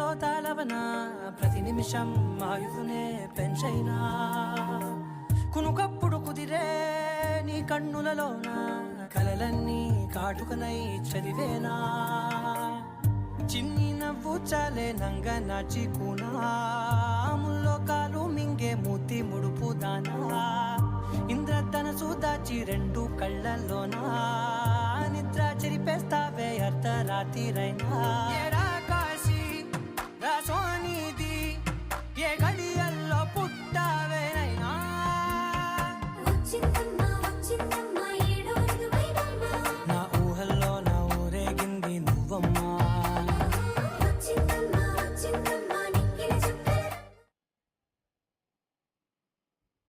గుండెల్లో తాళవన ప్రతి నిమిషం ఆయుధునే పెంచైనా కునుకప్పుడు కుదిరే నీ కన్నులలోన కలలన్నీ కాటుకనై చదివేనా చిన్ని నవ్వు చాలే నంగ నాచి కూనాముల్లో కాలు మింగే మూతి ముడుపు దానా ఇంద్రధనసు దాచి రెండు కళ్ళల్లోనా నిద్ర చెరిపేస్తావే అర్ధరాత్రిరైనా